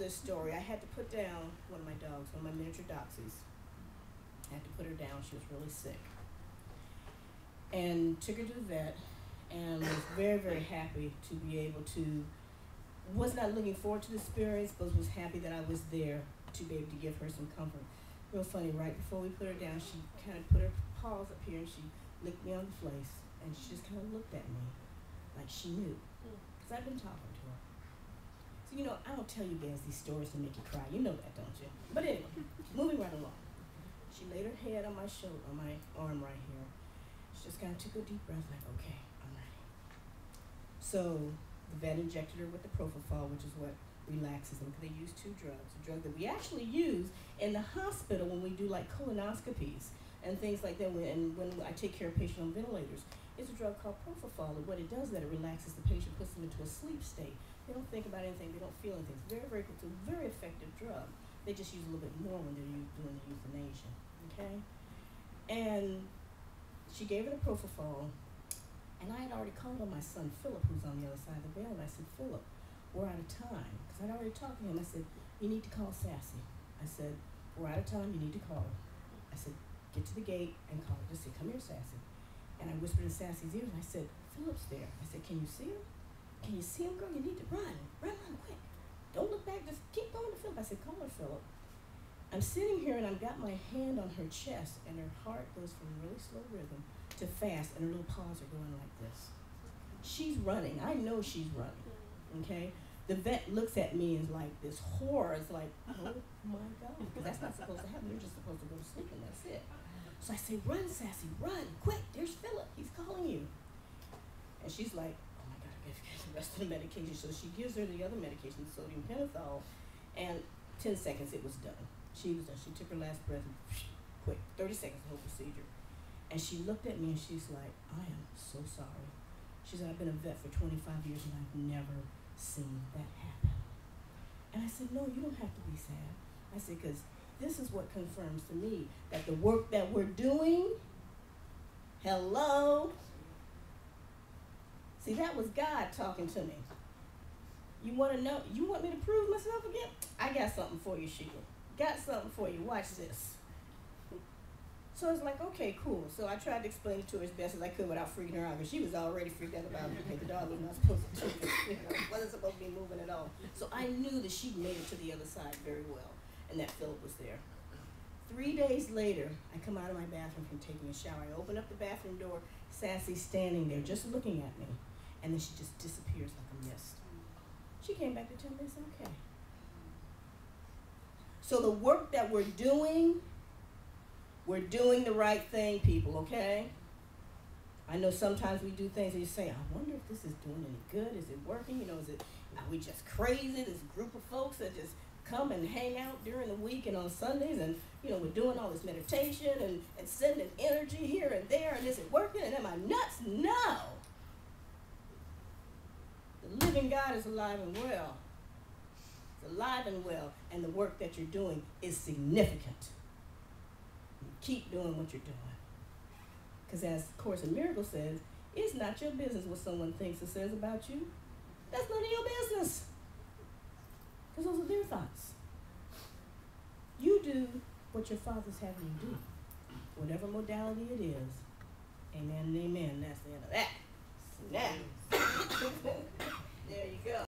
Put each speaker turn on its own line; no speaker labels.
this story, I had to put down one of my dogs, one of my miniature doxies. I had to put her down. She was really sick. And took her to the vet and was very, very happy to be able to, was not looking forward to the experience, but was happy that I was there to be able to give her some comfort. Real funny, right before we put her down, she kind of put her paws up here and she licked me on the face, and she just kind of looked at me like she knew, because I've been talking to her. So, you know, I don't tell you guys these stories to make you cry. You know that, don't you? But anyway, moving right along. She laid her head on my shoulder, on my arm right here. She just kind of took a deep breath, like, okay, I'm ready. So the vet injected her with the propofol, which is what relaxes them, because they use two drugs. A drug that we actually use in the hospital when we do like colonoscopies and things like that, and when I take care of patients on ventilators. It's a drug called propofol, and what it does is that it relaxes the patient, puts them into a sleep state. They don't think about anything, they don't feel anything. It's very, very good. It's a very effective drug. They just use a little bit more when they're doing the euthanasia, okay? And she gave her the propofol, and I had already called on my son, Philip, who's on the other side of the bed, and I said, Philip, we're out of time. Because I'd already talked to him. I said, you need to call Sassy. I said, we're out of time, you need to call her. I said, get to the gate and call her. Just say, come here, Sassy. And I whispered in Sassy's ear, and I said, Philip's there. I said, can you see him? Can you see him, girl? You need to run. Run, quick. Don't look back, just keep going to Philip. I said, call her, Philip. I'm sitting here, and I've got my hand on her chest, and her heart goes from really slow rhythm to fast, and her little paws are going like this. She's running. I know she's running, okay? The vet looks at me and is like, this horror is like, oh my God, because that's not supposed to happen. You're just supposed to go to sleep, and that's it. So I say, run, Sassy, run, quick, there's Philip, he's calling you. And she's like, oh my God, I gotta get the rest of the medication. So she gives her the other medication, sodium pentothal, and 10 seconds it was done. She was done. She took her last breath and quick, 30 seconds, the whole procedure. And she looked at me and she's like, I am so sorry. She said, I've been a vet for 25 years and I've never seen that happen. And I said, no, you don't have to be sad. I said, because this is what confirms to me that the work that we're doing, hello. See, that was God talking to me. You want to know, you want me to prove myself again? I got something for you, Sheila. Got something for you. Watch this. So I was like, okay, cool. So I tried to explain it to her as best as I could without freaking her out, because she was already freaked out about okay, the dog was not supposed to move, wasn't supposed to be moving at all. So I knew that she made it to the other side very well, and that Philip was there. 3 days later, I come out of my bathroom from taking a shower. I open up the bathroom door, Sassy's standing there just looking at me, and then she just disappears like a mist. She came back to tell me it's okay. So the work that we're doing the right thing, people, okay? I know sometimes we do things and you say, I wonder if this is doing any good. Is it working? You know, are we just crazy? This group of folks that just come and hang out during the week and on Sundays, and, you know, we're doing all this meditation and sending energy here and there, and is it working? And am I nuts? No. The living God is alive and well. It's alive and well, and the work that you're doing is significant. Keep doing what you're doing. Because as Course in Miracles says, it's not your business what someone thinks or says about you. That's none of your business. Because those are their thoughts. You do what your Father's having you do. Whatever modality it is. Amen and amen. That's the end of that. Snap.